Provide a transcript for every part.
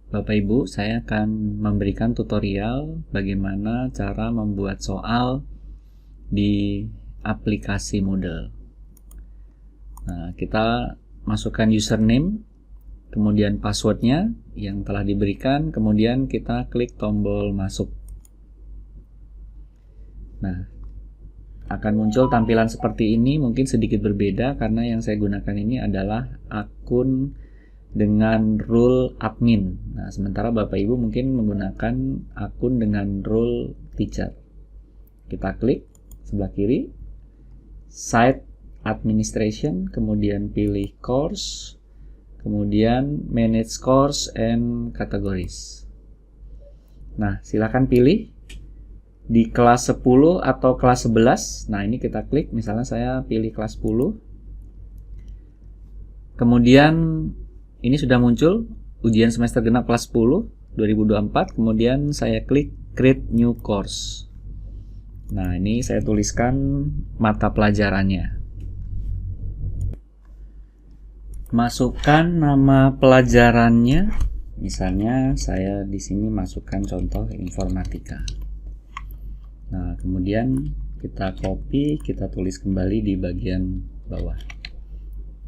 Bapak Ibu, saya akan memberikan tutorial bagaimana cara membuat soal di aplikasi Moodle. Nah, kita masukkan username, kemudian passwordnya yang telah diberikan, kemudian kita klik tombol masuk. Nah, akan muncul tampilan seperti ini, mungkin sedikit berbeda karena yang saya gunakan ini adalah akun dengan role admin. Nah, sementara Bapak Ibu mungkin menggunakan akun dengan role teacher. Kita klik sebelah kiri, site administration, kemudian pilih course, kemudian manage course and categories. Nah, silakan pilih di kelas 10 atau kelas 11. Nah, ini kita klik, misalnya saya pilih kelas 10. Kemudian ini sudah muncul ujian semester genap kelas 10 2024, kemudian saya klik create new course. Nah, ini saya tuliskan mata pelajarannya. Masukkan nama pelajarannya. Misalnya saya di sini masukkan contoh informatika. Nah, kemudian kita copy, kita tulis kembali di bagian bawah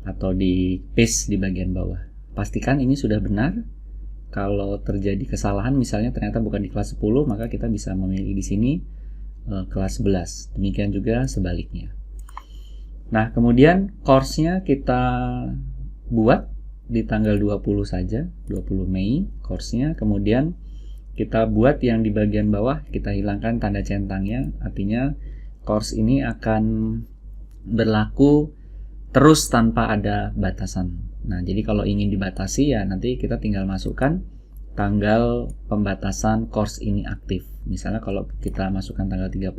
atau di paste di bagian bawah. Pastikan ini sudah benar. Kalau terjadi kesalahan, misalnya ternyata bukan di kelas 10, maka kita bisa memilih di sini kelas 11. Demikian juga sebaliknya. Nah, kemudian course-nya kita buat di tanggal 20 saja, 20 Mei course-nya. Kemudian kita buat yang di bagian bawah, kita hilangkan tanda centangnya. Artinya course ini akan berlaku terus tanpa ada batasan. Nah, jadi kalau ingin dibatasi ya nanti kita tinggal masukkan tanggal pembatasan course ini aktif. Misalnya kalau kita masukkan tanggal 30,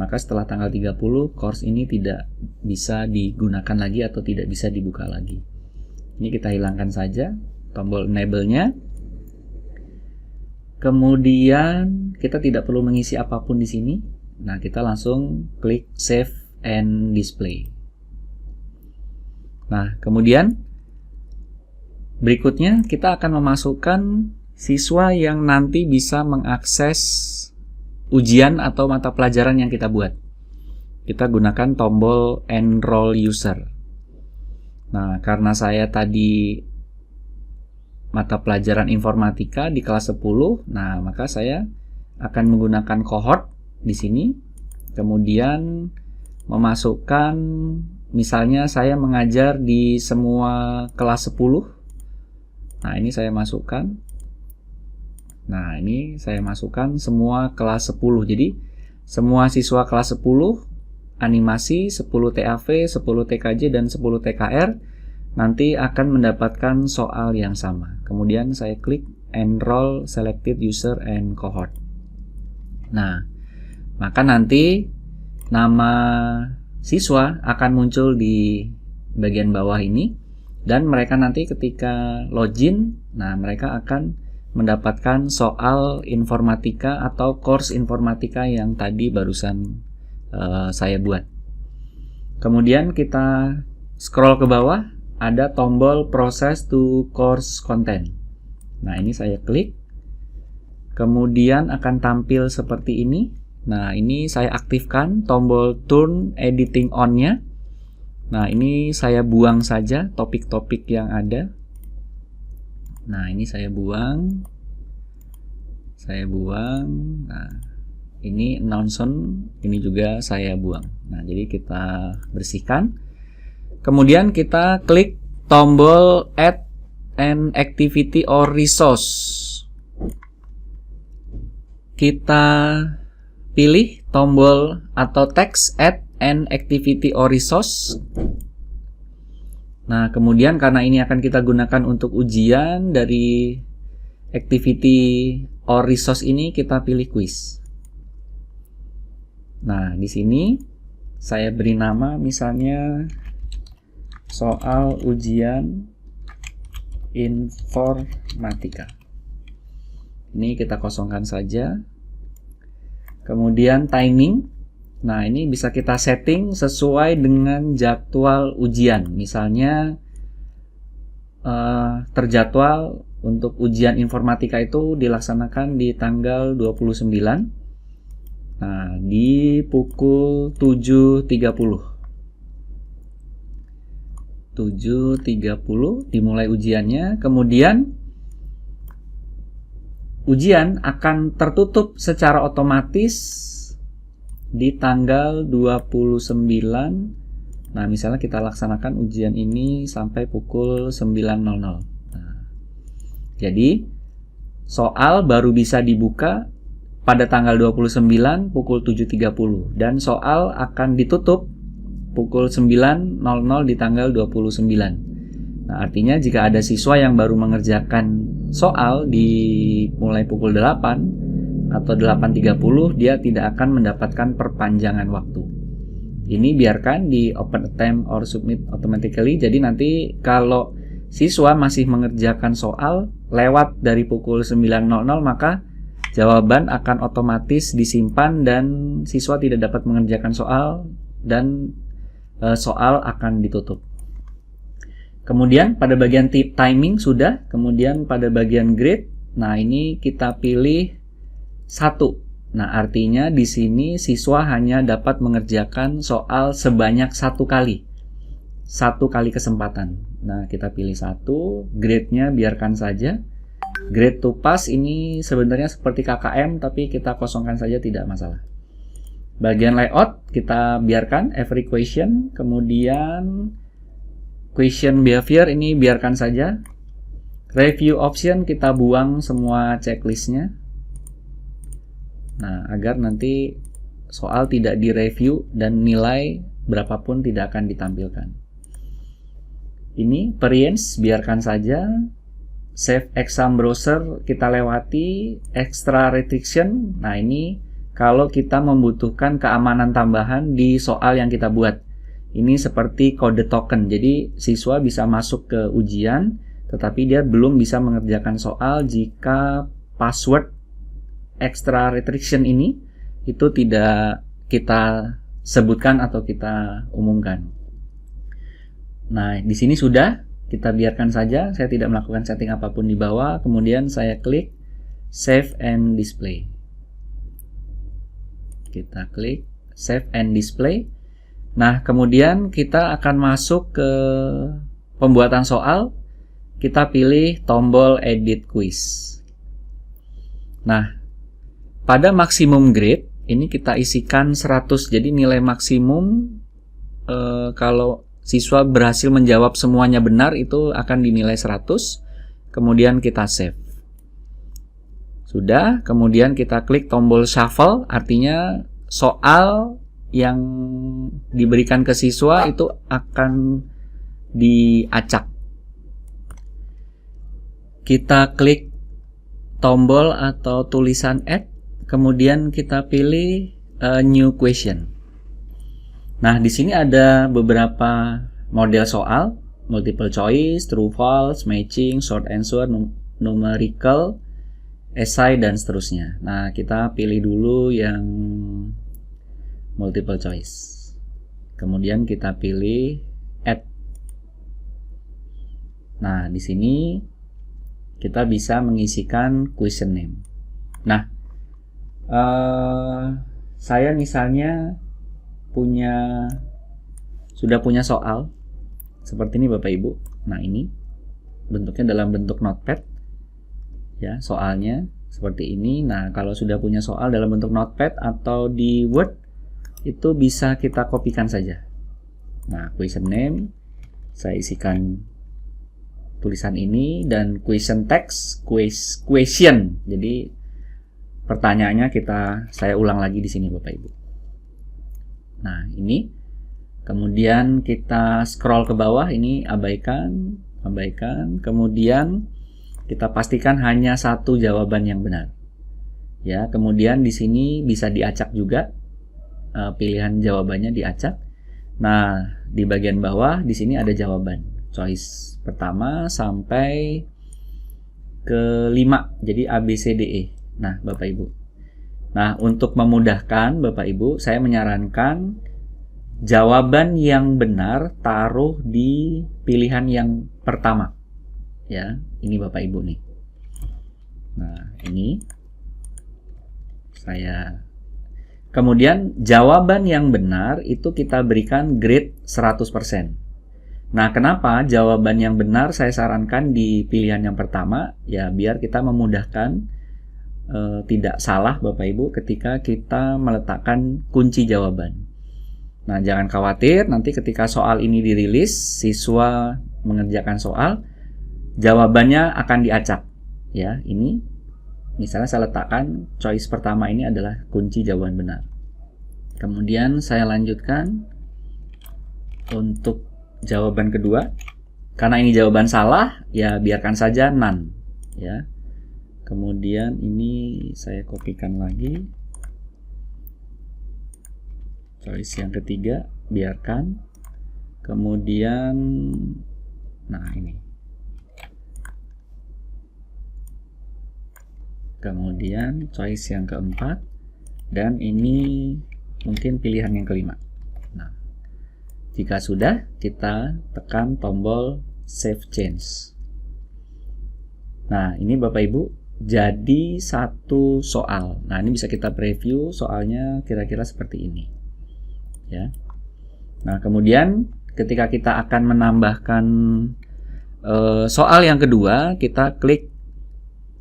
maka setelah tanggal 30 course ini tidak bisa digunakan lagi atau tidak bisa dibuka lagi. Ini kita hilangkan saja tombol enable-nya. Kemudian kita tidak perlu mengisi apapun di sini. Nah, kita langsung klik save and display. Nah, kemudian berikutnya kita akan memasukkan siswa yang nanti bisa mengakses ujian atau mata pelajaran yang kita buat. Kita gunakan tombol enroll user. Nah, karena saya tadi mata pelajaran informatika di kelas 10, nah maka saya akan menggunakan cohort di sini. Kemudian memasukkan, misalnya saya mengajar di semua kelas 10. Nah, ini saya masukkan. Nah, ini saya masukkan semua kelas 10. Jadi, semua siswa kelas 10, animasi, 10 TAV, 10 TKJ, dan 10 TKR nanti akan mendapatkan soal yang sama. Kemudian saya klik enroll selected user and cohort. Nah, maka nanti nama siswa akan muncul di bagian bawah ini, dan mereka nanti ketika login, nah mereka akan mendapatkan soal informatika atau course informatika yang tadi barusan saya buat. Kemudian kita scroll ke bawah, ada tombol process to course content. Nah, ini saya klik. Kemudian akan tampil seperti ini. Nah, ini saya aktifkan tombol turn editing on-nya. Nah, ini saya buang saja topik-topik yang ada. Nah, ini saya buang. Nah, ini nonsense, ini juga saya buang. Nah, jadi kita bersihkan. Kemudian kita klik tombol add an activity or resource. Kita pilih tombol atau teks add an activity or resource. Nah, kemudian karena ini akan kita gunakan untuk ujian, dari activity or resource ini kita pilih quiz. Nah, di sini saya beri nama misalnya soal ujian informatika. Ini kita kosongkan saja. Kemudian timing. Nah, ini bisa kita setting sesuai dengan jadwal ujian. Misalnya terjadwal untuk ujian informatika itu dilaksanakan di tanggal 29. Nah, di pukul 7.30. 7.30 dimulai ujiannya, kemudian ujian akan tertutup secara otomatis di tanggal 29. Nah, misalnya kita laksanakan ujian ini sampai pukul 9.00. Nah, jadi soal baru bisa dibuka pada tanggal 29 pukul 7.30 dan soal akan ditutup pukul 9.00 di tanggal 29. Nah, artinya jika ada siswa yang baru mengerjakan soal di mulai pukul 8 atau 8.30, dia tidak akan mendapatkan perpanjangan waktu. Ini biarkan di open attempt or submit automatically. Jadi nanti kalau siswa masih mengerjakan soal lewat dari pukul 9.00, maka jawaban akan otomatis disimpan dan siswa tidak dapat mengerjakan soal dan soal akan ditutup. Kemudian pada bagian timing sudah, kemudian pada bagian grade, nah ini kita pilih 1. Nah, artinya di sini siswa hanya dapat mengerjakan soal sebanyak 1 kali. 1 kali kesempatan. Nah, kita pilih 1, grade-nya biarkan saja. Grade to pass ini sebenarnya seperti KKM, tapi kita kosongkan saja, tidak masalah. Bagian layout kita biarkan every question, kemudian question behavior ini biarkan saja. Review option kita buang semua checklistnya. Nah, agar nanti soal tidak direview dan nilai berapapun tidak akan ditampilkan. Ini perience biarkan saja. Save exam browser kita lewati. Extra restriction, nah ini kalau kita membutuhkan keamanan tambahan di soal yang kita buat. Ini seperti kode token. Jadi siswa bisa masuk ke ujian, tetapi dia belum bisa mengerjakan soal jika password extra restriction ini itu tidak kita sebutkan atau kita umumkan. Nah, di sini sudah, kita biarkan saja. Saya tidak melakukan setting apapun di bawah. Kemudian saya klik Save and Display. Kita klik Save and Display. Nah, kemudian kita akan masuk ke pembuatan soal. Kita pilih tombol Edit Quiz. Nah, pada maksimum grade, ini kita isikan 100. Jadi nilai maksimum kalau siswa berhasil menjawab semuanya benar itu akan dinilai 100. Kemudian kita save. Sudah, kemudian kita klik tombol shuffle, artinya soal yang diberikan ke siswa itu akan diacak. Kita klik tombol atau tulisan add, kemudian kita pilih new question. Nah, di sini ada beberapa model soal, multiple choice, true false, matching, short answer, numerical, essay, dan seterusnya. Nah, kita pilih dulu yang multiple choice. Kemudian kita pilih add. Nah, di sini kita bisa mengisikan question name. Nah, saya misalnya sudah punya soal seperti ini Bapak Ibu. Nah, ini bentuknya dalam bentuk notepad. Ya, soalnya seperti ini. Nah, kalau sudah punya soal dalam bentuk notepad atau di Word, itu bisa kita kopikan saja. Nah, question name saya isikan tulisan ini, dan question text question. Jadi pertanyaannya saya ulang lagi di sini Bapak Ibu. Nah, ini kemudian kita scroll ke bawah, ini abaikan. Kemudian kita pastikan hanya satu jawaban yang benar. Ya, kemudian di sini bisa diacak juga, pilihan jawabannya diacak. Nah, di bagian bawah di sini ada jawaban, choice pertama sampai ke 5, jadi A, B, C, D, E. Nah, Bapak Ibu. Nah, untuk memudahkan Bapak Ibu, saya menyarankan jawaban yang benar taruh di pilihan yang pertama. Ya, ini Bapak Ibu nih. Nah, ini saya. Kemudian jawaban yang benar itu kita berikan grade 100%. Nah, kenapa jawaban yang benar saya sarankan di pilihan yang pertama? Ya, biar kita memudahkan tidak salah Bapak Ibu ketika kita meletakkan kunci jawaban. Nah, jangan khawatir, nanti ketika soal ini dirilis, siswa mengerjakan soal, jawabannya akan diacak. Ya, ini misalnya saya letakkan choice pertama ini adalah kunci jawaban benar. Kemudian saya lanjutkan untuk jawaban kedua. Karena ini jawaban salah, ya biarkan saja none, ya. Kemudian ini saya kopikan lagi. Choice yang ketiga, biarkan. Kemudian, nah ini. Kemudian choice yang keempat. Dan ini mungkin pilihan yang kelima. Nah, jika sudah, kita tekan tombol Save Change. Nah, ini Bapak Ibu, jadi satu soal. Nah, ini bisa kita preview soalnya kira-kira seperti ini. Ya. Nah, kemudian ketika kita akan menambahkan soal yang kedua, kita klik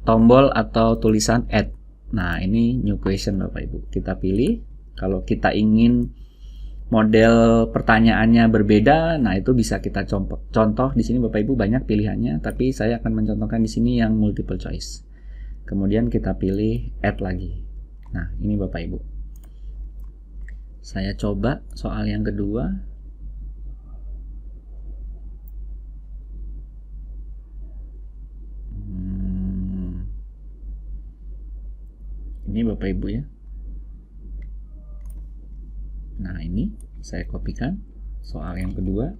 tombol atau tulisan Add. Nah, ini New Question Bapak Ibu. Kita pilih. Kalau kita ingin model pertanyaannya berbeda, nah itu bisa kita contoh di sini Bapak Ibu banyak pilihannya, tapi saya akan mencontohkan di sini yang multiple choice. Kemudian kita pilih add lagi. Nah, ini Bapak Ibu. Saya coba soal yang kedua. Ini Bapak Ibu ya. Nah, ini saya kopikan soal yang kedua.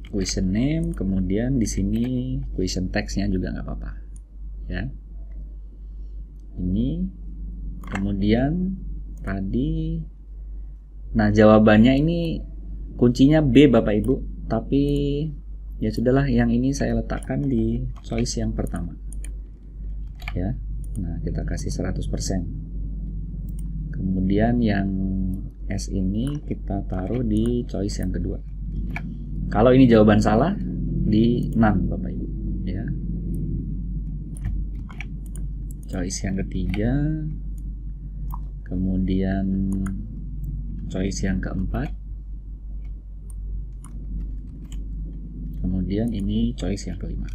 Question name, kemudian di sini question text-nya juga nggak apa-apa, ya. Ini, kemudian tadi, nah jawabannya ini kuncinya B Bapak Ibu, tapi ya sudahlah, yang ini saya letakkan di choice yang pertama, ya. Nah, kita kasih 100%. Kemudian yang S ini kita taruh di choice yang kedua. Kalau ini jawaban salah, di none Bapak Ibu, ya. Choice yang ketiga, kemudian choice yang keempat, kemudian ini choice yang kelima.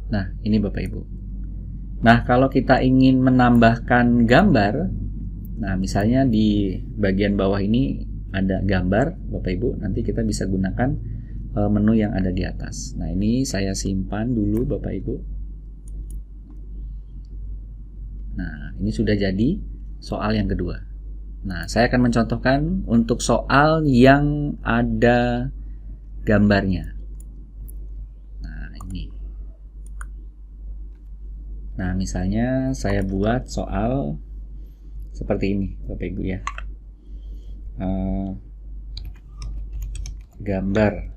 Nah, ini Bapak Ibu. Nah, kalau kita ingin menambahkan gambar, nah misalnya di bagian bawah ini ada gambar Bapak Ibu, nanti kita bisa gunakan menu yang ada di atas. Nah, ini saya simpan dulu Bapak Ibu. Nah, ini sudah jadi soal yang kedua. Nah, saya akan mencontohkan untuk soal yang ada gambarnya. Nah, ini. Nah, misalnya saya buat soal seperti ini Bapak Ibu ya. Gambar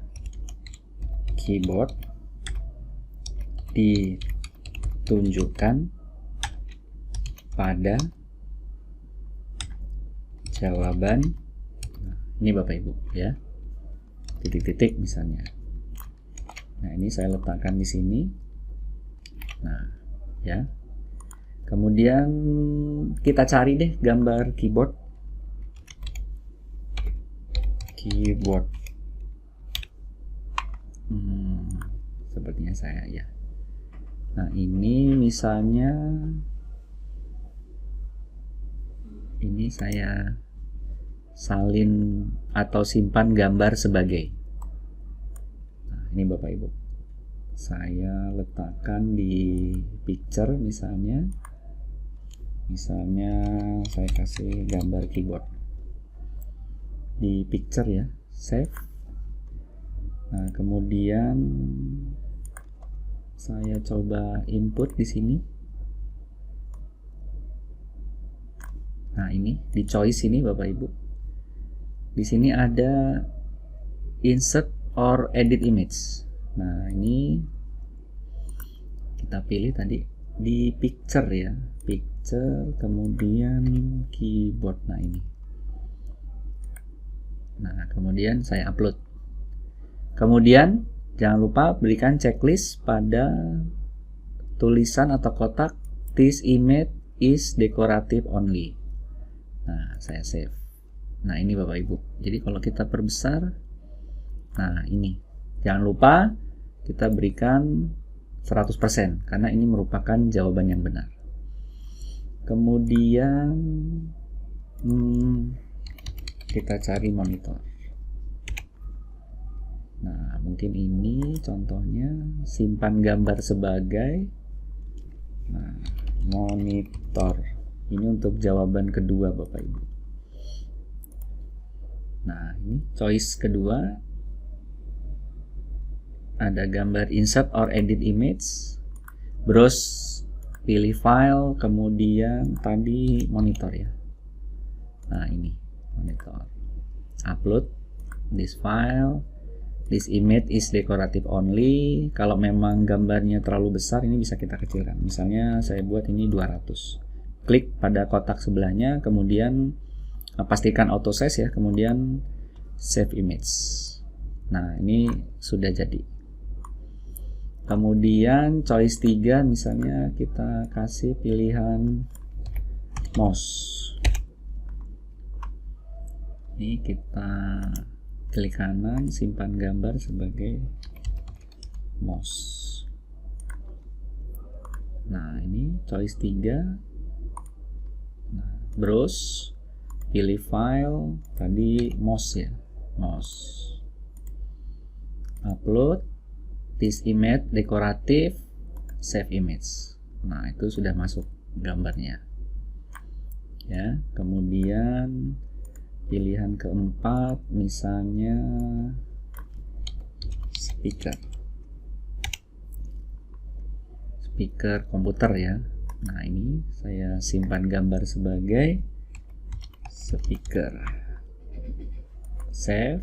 keyboard ditunjukkan pada jawaban. Nah, ini Bapak Ibu ya. Titik-titik misalnya. Nah, ini saya letakkan di sini. Nah, ya. Kemudian kita cari deh gambar keyboard. Sepertinya saya ya. Nah, ini misalnya ini saya salin atau simpan gambar sebagai. Nah, ini Bapak Ibu. Saya letakkan di picture misalnya saya kasih gambar keyboard di picture ya, save. Nah, kemudian saya coba input di sini. Nah, ini di choice ini Bapak Ibu. Di sini ada insert or edit image. Nah, ini kita pilih tadi di picture ya, picture, kemudian keyboard. Nah, ini. Nah, kemudian saya upload. Kemudian jangan lupa berikan checklist pada tulisan atau kotak "This image is decorative only". Nah, saya save. Nah, ini Bapak Ibu. Jadi kalau kita perbesar, nah ini. Jangan lupa kita berikan 100% karena ini merupakan jawaban yang benar. Kemudian kita cari monitor. Nah, mungkin ini contohnya simpan gambar sebagai monitor. Ini untuk jawaban kedua Bapak Ibu. Nah, ini choice kedua. Ada gambar insert or edit image. Browse, pilih file, kemudian tadi monitor ya. Nah, ini monitor. Upload this file. This image is decorative only. Kalau memang gambarnya terlalu besar, ini bisa kita kecilkan. Misalnya saya buat ini 200. Klik pada kotak sebelahnya, kemudian pastikan auto size ya, kemudian save image. Nah, ini sudah jadi. Kemudian choice 3 misalnya kita kasih pilihan mouse. Ini kita klik kanan, simpan gambar sebagai mouse. Nah, ini choice 3. Nah, browse, pilih file, tadi mouse ya, mouse. Upload this image decorative, save image. Nah, itu sudah masuk gambarnya. Ya, kemudian pilihan keempat misalnya speaker komputer ya. Nah, ini saya simpan gambar sebagai speaker, save.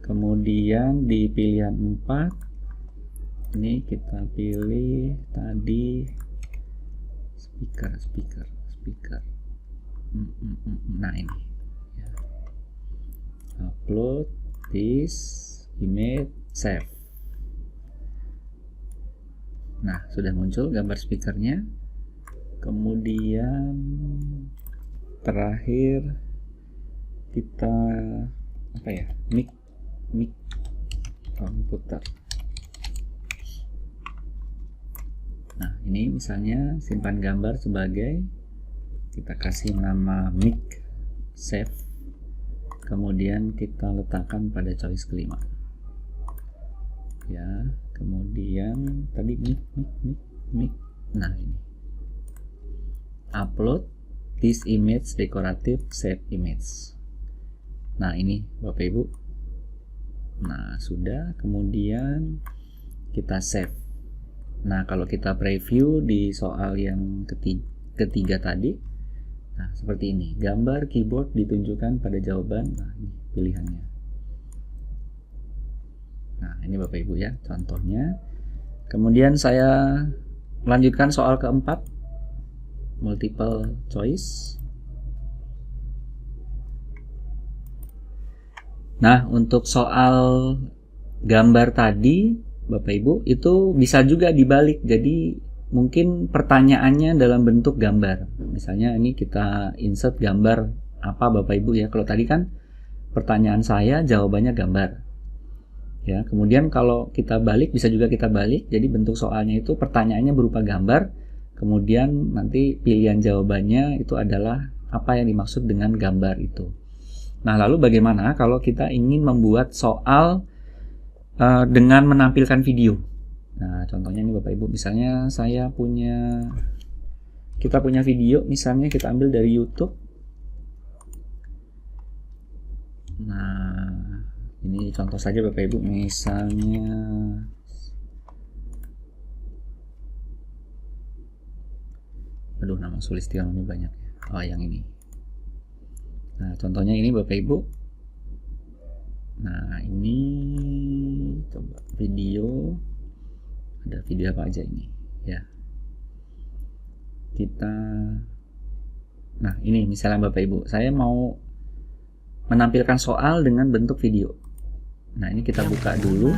Kemudian di pilihan 4 ini kita pilih tadi speaker. Nah, ini ya. Upload this image, save. Nah, sudah muncul gambar speakernya. Kemudian terakhir kita mic komputer. Nah, ini misalnya simpan gambar sebagai, kita kasih nama mic, save. Kemudian kita letakkan pada choice kelima. Ya, kemudian tadi mic. Nah, ini. Upload this image decorative, save image. Nah, ini Bapak Ibu. Nah, sudah. Kemudian kita save. Nah, kalau kita preview di soal yang ketiga tadi, nah seperti ini. Gambar keyboard ditunjukkan pada jawaban. Nah, ini pilihannya. Nah, ini Bapak Ibu ya contohnya. Kemudian saya lanjutkan soal keempat, multiple choice. Nah, untuk soal gambar tadi Bapak Ibu itu bisa juga dibalik. Jadi mungkin pertanyaannya dalam bentuk gambar. Misalnya ini kita insert gambar apa Bapak Ibu ya. Kalau tadi kan pertanyaan saya jawabannya gambar. Ya, kemudian kalau kita balik bisa juga kita balik. Jadi bentuk soalnya itu pertanyaannya berupa gambar. Kemudian nanti pilihan jawabannya itu adalah apa yang dimaksud dengan gambar itu. Nah, lalu bagaimana kalau kita ingin membuat soal dengan menampilkan video? Nah, contohnya ini Bapak Ibu, misalnya kita punya video, misalnya kita ambil dari YouTube. Nah, ini contoh saja Bapak Ibu, misalnya nama Sulistiono ini banyak ya. Oh, yang ini. Nah, contohnya ini Bapak Ibu. Nah, ini coba video. Ada video apa aja ini ya. Nah, ini misalnya Bapak Ibu, saya mau menampilkan soal dengan bentuk video. Nah, ini kita buka dulu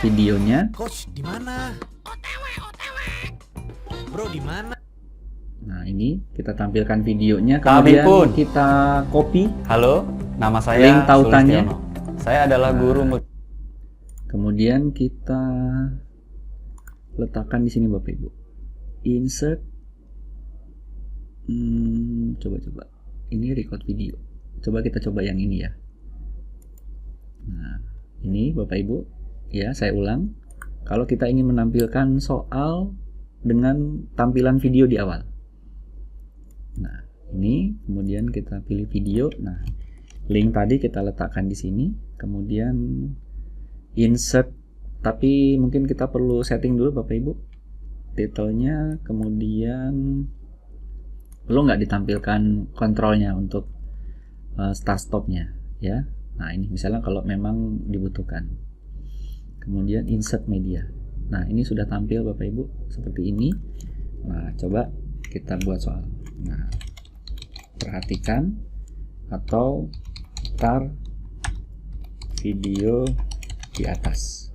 videonya. Coach di mana? Bro di mana? Nah, ini kita tampilkan videonya, kemudian kita copy. Halo, nama saya link tautannya. Sulistiono. Saya adalah guru. Kemudian kita letakkan di sini Bapak Ibu. Insert. Coba. Ini record video. Coba kita coba yang ini ya. Nah, ini Bapak Ibu. Ya, saya ulang. Kalau kita ingin menampilkan soal dengan tampilan video di awal. Nah, ini kemudian kita pilih video. Nah, link tadi kita letakkan di sini. Kemudian insert. Tapi mungkin kita perlu setting dulu Bapak Ibu. Titelnya, kemudian perlu nggak ditampilkan kontrolnya untuk start stopnya ya. Nah, ini misalnya kalau memang dibutuhkan. Kemudian insert media. Nah, ini sudah tampil Bapak Ibu seperti ini. Nah, coba kita buat soal. Nah, perhatikan atau putar video di atas.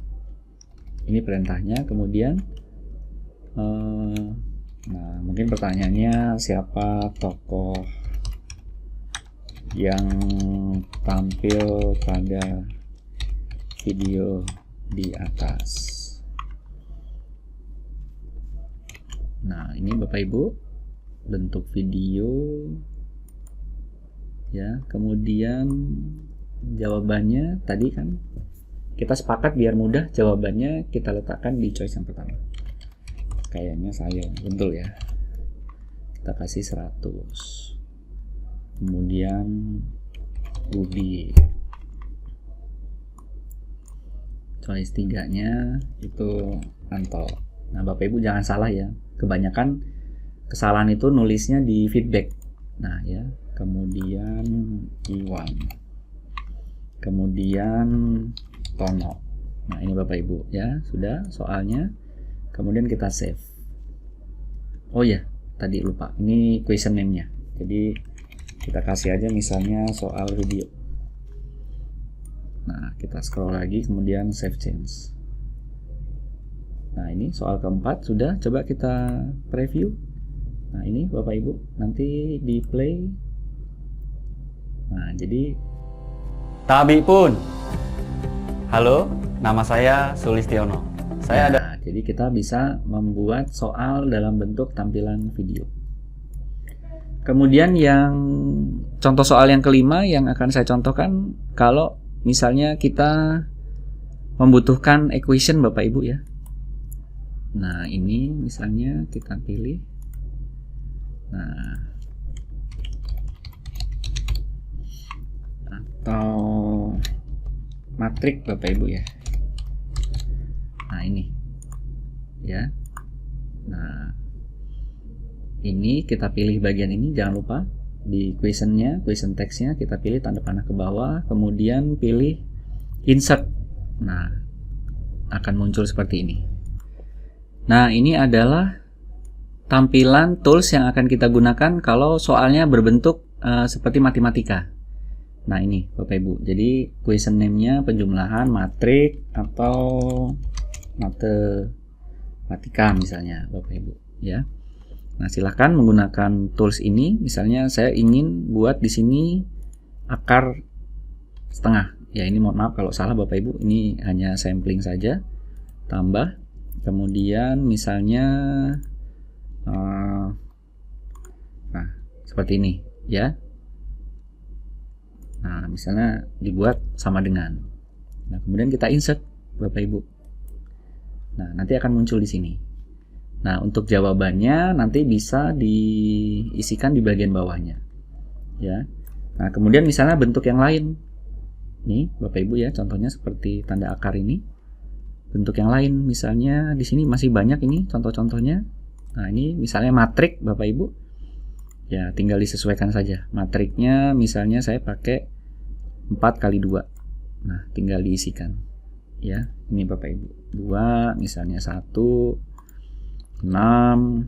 Ini perintahnya. Kemudian nah, mungkin pertanyaannya siapa tokoh yang tampil pada video di atas. Nah, ini Bapak Ibu bentuk video ya. Kemudian jawabannya tadi kan kita sepakat biar mudah, jawabannya kita letakkan di choice yang pertama. Kayaknya saya betul ya. Kita kasih 100. Kemudian Budi. Choice 3-nya itu Anto. Nah, Bapak Ibu jangan salah ya. Kebanyakan kesalahan itu nulisnya di feedback. Nah, ya. Kemudian Iwan. Kemudian Tono. Nah, ini Bapak Ibu ya, sudah soalnya. Kemudian kita save. Oh ya, tadi lupa. Ini question name-nya. Jadi kita kasih aja misalnya soal video. Nah, kita scroll lagi, kemudian save change. Nah, ini soal keempat sudah. Coba kita preview. Nah, ini Bapak Ibu nanti di play. Nah, jadi Tabi pun. Halo, nama saya Sulistiono. Jadi kita bisa membuat soal dalam bentuk tampilan video. Kemudian yang contoh soal yang kelima yang akan saya contohkan, kalau misalnya kita membutuhkan equation Bapak Ibu ya. Nah, ini misalnya kita pilih. Nah, atau matrik Bapak Ibu ya. Nah, ini ya. Nah, ini kita pilih bagian ini, jangan lupa di questionnya, question text-nya kita pilih tanda panah ke bawah, kemudian pilih insert. Nah, akan muncul seperti ini. Nah, ini adalah tampilan tools yang akan kita gunakan kalau soalnya berbentuk seperti matematika. Nah, ini Bapak Ibu. Jadi question name-nya penjumlahan, matrik atau matematika misalnya Bapak Ibu ya. Nah, silahkan menggunakan tools ini. Misalnya saya ingin buat di sini akar setengah. Ya, ini mohon maaf kalau salah Bapak Ibu. Ini hanya sampling saja. Tambah. Kemudian misalnya nah, seperti ini ya. Nah, misalnya dibuat sama dengan. Nah, kemudian kita insert Bapak Ibu. Nah, nanti akan muncul di sini. Nah, untuk jawabannya nanti bisa diisikan di bagian bawahnya. Ya. Nah, kemudian misalnya bentuk yang lain. Nih, Bapak Ibu ya, contohnya seperti tanda akar ini. Bentuk yang lain misalnya di sini masih banyak ini contoh-contohnya. Nah, ini misalnya matrik Bapak Ibu. Ya, tinggal disesuaikan saja. Matriknya misalnya saya pakai 4 kali 2. Nah, tinggal diisikan. Ya, ini Bapak Ibu. 2 misalnya 1, 6,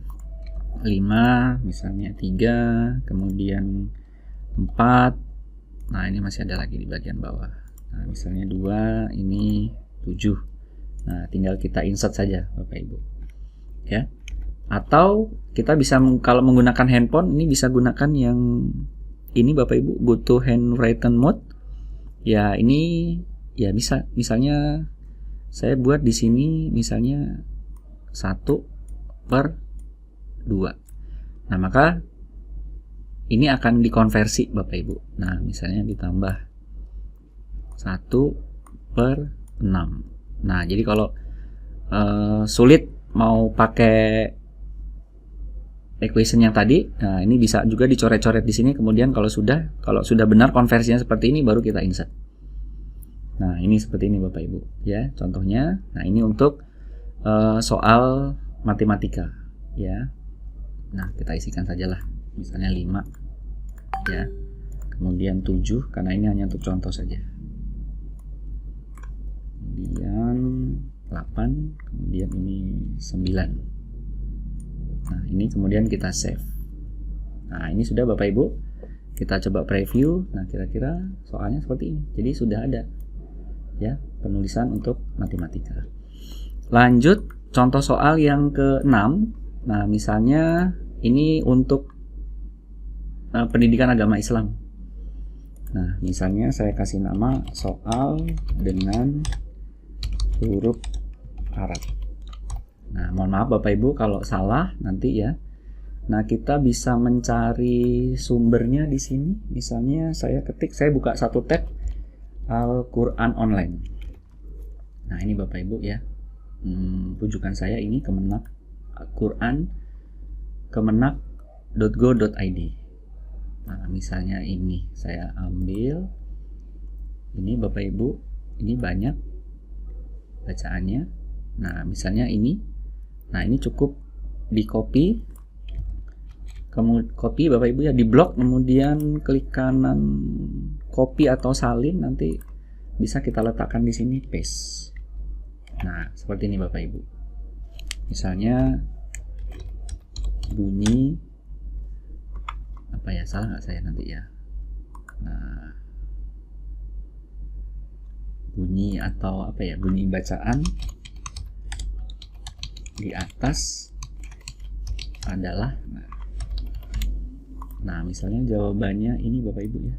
5 misalnya 3, kemudian 4. Nah, ini masih ada lagi di bagian bawah. Nah, misalnya 2, ini 7. Nah, tinggal kita insert saja Bapak Ibu. Ya. Atau kita bisa, kalau menggunakan handphone, ini bisa gunakan yang ini Bapak Ibu, go to handwritten mode. Ya, ini ya bisa. Misalnya saya buat di sini misalnya 1/2. Nah, maka ini akan dikonversi Bapak Ibu. Nah, misalnya ditambah 1/6. Nah, jadi kalau sulit mau pakai equation yang tadi, nah ini bisa juga dicoret-coret di sini. Kemudian kalau sudah benar konversinya seperti ini, baru kita insert. Nah, ini seperti ini Bapak Ibu, ya contohnya. Nah, ini untuk soal matematika, ya. Nah, kita isikan sajalah, misalnya 5, ya. Kemudian 7, karena ini hanya untuk contoh saja. Kemudian 8, kemudian ini 9. Nah, ini kemudian kita save. Nah, ini sudah Bapak Ibu. Kita coba preview. Nah, kira-kira soalnya seperti ini. Jadi sudah ada ya penulisan untuk matematika. Lanjut contoh soal yang ke-6. Nah, misalnya ini untuk pendidikan agama Islam. Nah, misalnya saya kasih nama soal dengan huruf Arab. Nah, mohon maaf Bapak Ibu kalau salah nanti ya. Nah, kita bisa mencari sumbernya di sini. Misalnya saya buka satu tab Al-Quran Online. Nah, ini Bapak Ibu ya. Rujukan saya ini Kemenak Quran kemenak.go.id. Nah, misalnya ini saya ambil. Ini Bapak Ibu, ini banyak bacaannya. Nah, misalnya ini. Nah, ini cukup di copy Bapak Ibu ya, di blok, kemudian klik kanan copy atau salin, nanti bisa kita letakkan di sini paste. Nah, seperti ini Bapak Ibu. Misalnya bunyi apa ya, salah nggak saya nanti ya. Nah, bunyi atau apa ya, bunyi bacaan di atas adalah, nah misalnya jawabannya ini Bapak Ibu ya.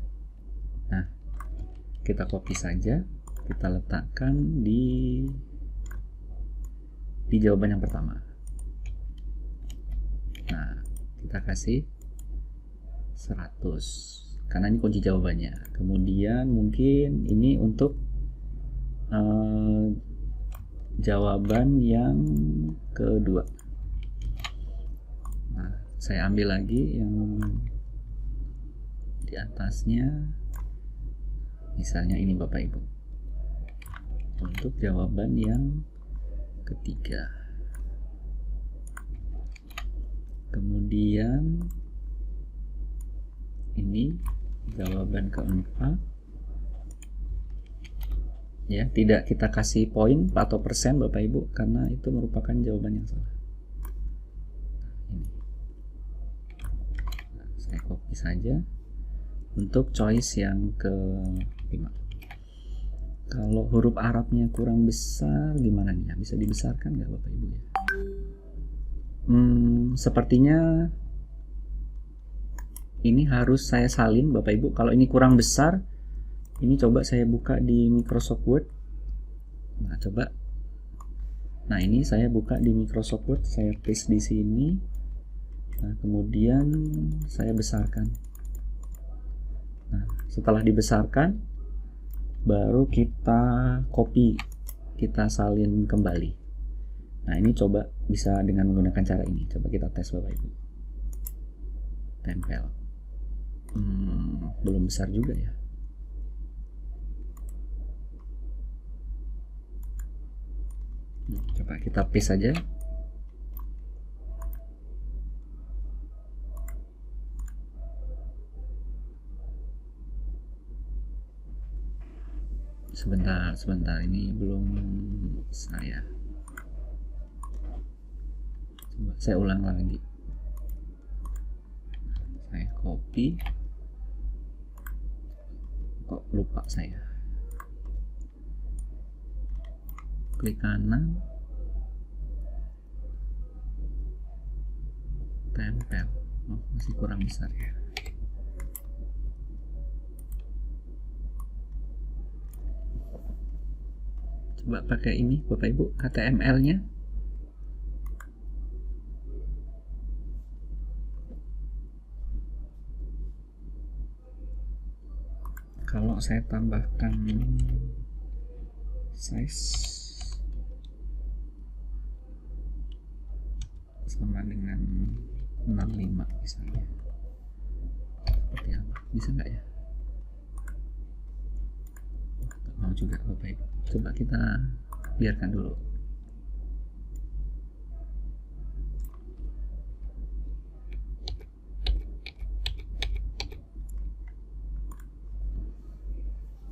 Nah, kita copy saja, kita letakkan di jawaban yang pertama. Nah, kita kasih 100 karena ini kunci jawabannya. Kemudian mungkin ini untuk jawaban yang kedua. Nah, saya ambil lagi yang di atasnya, misalnya ini Bapak Ibu, untuk jawaban yang ketiga. Kemudian ini jawaban keempat. Ya, tidak kita kasih poin atau persen Bapak Ibu karena itu merupakan jawaban yang salah. Ini. Nah, saya copy saja untuk choice yang ke-5. Kalau huruf Arabnya kurang besar gimana nih ya? Bisa dibesarkan nggak Bapak Ibu ya? Sepertinya ini harus saya salin Bapak Ibu. Kalau ini kurang besar, ini coba saya buka di Microsoft Word. Nah, coba. Nah, ini saya buka di Microsoft Word, saya paste di sini. Nah, kemudian saya besarkan. Nah, setelah dibesarkan, baru kita copy, kita salin kembali. Nah, ini coba bisa dengan menggunakan cara ini. Coba kita tes Bapak Ibu. Tempel. Belum besar juga ya. Coba kita paste saja. Sebentar, ini belum saya. Coba saya ulang lagi. Saya copy. Kok lupa saya? Klik kanan. Tempel. Oh, masih kurang besar ya. Coba pakai ini Bapak Ibu, HTML-nya. Kalau saya tambahkan size sama dengan 65 misalnya, seperti apa? Bisa nggak ya? Nggak mau juga Bapak Ibu. Coba kita biarkan dulu.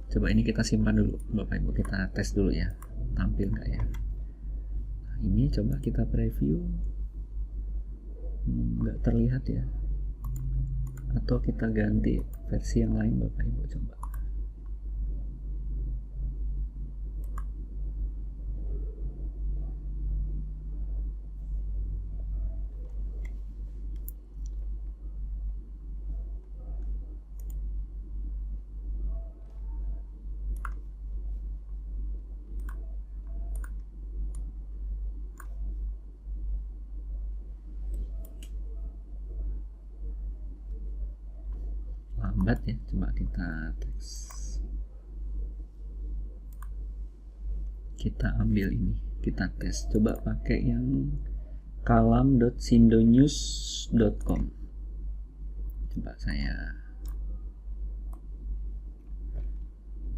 Coba ini kita simpan dulu Bapak Ibu, kita tes dulu ya, tampil nggak ya. Nah, ini coba kita preview. Nggak terlihat ya, atau kita ganti versi yang lain Bapak Ibu. Coba lambat ya, coba kita teks. Kita ambil ini, kita tes. Coba pakai yang kalam.sindonews.com. Coba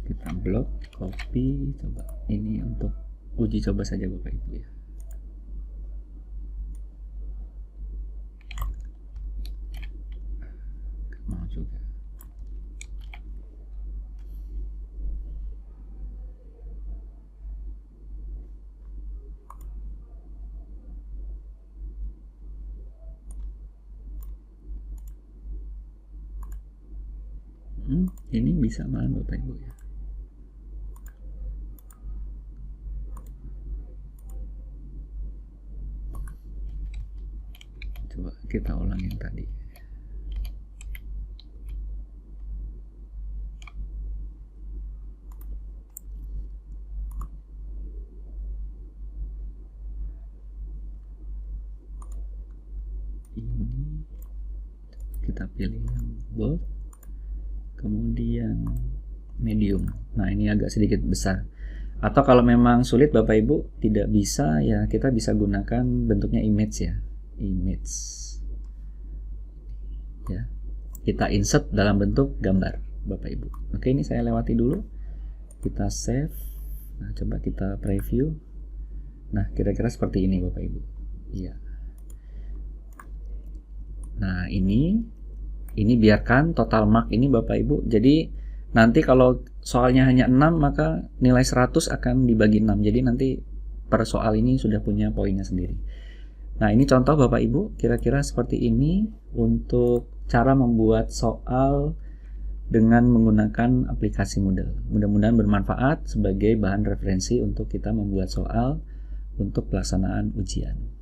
kita blok, copy. Coba ini untuk uji coba saja Bapak Ibu ya. Mau juga. Ini bisa malah Bapak Ibu ya. Coba kita ulang yang tadi. Ini kita pilih yang bold, kemudian medium. Nah, ini agak sedikit besar. Atau kalau memang sulit Bapak Ibu tidak bisa ya, kita bisa gunakan bentuknya image ya. Image. Ya. Kita insert dalam bentuk gambar Bapak Ibu. Oke, ini saya lewati dulu. Kita save. Nah, coba kita preview. Nah, kira-kira seperti ini Bapak Ibu. Iya. Nah, ini biarkan total mark ini Bapak Ibu. Jadi nanti kalau soalnya hanya 6 maka nilai 100 akan dibagi 6. Jadi nanti per soal ini sudah punya poinnya sendiri. Nah, ini contoh Bapak Ibu, kira-kira seperti ini untuk cara membuat soal dengan menggunakan aplikasi Moodle. Mudah-mudahan bermanfaat sebagai bahan referensi untuk kita membuat soal untuk pelaksanaan ujian.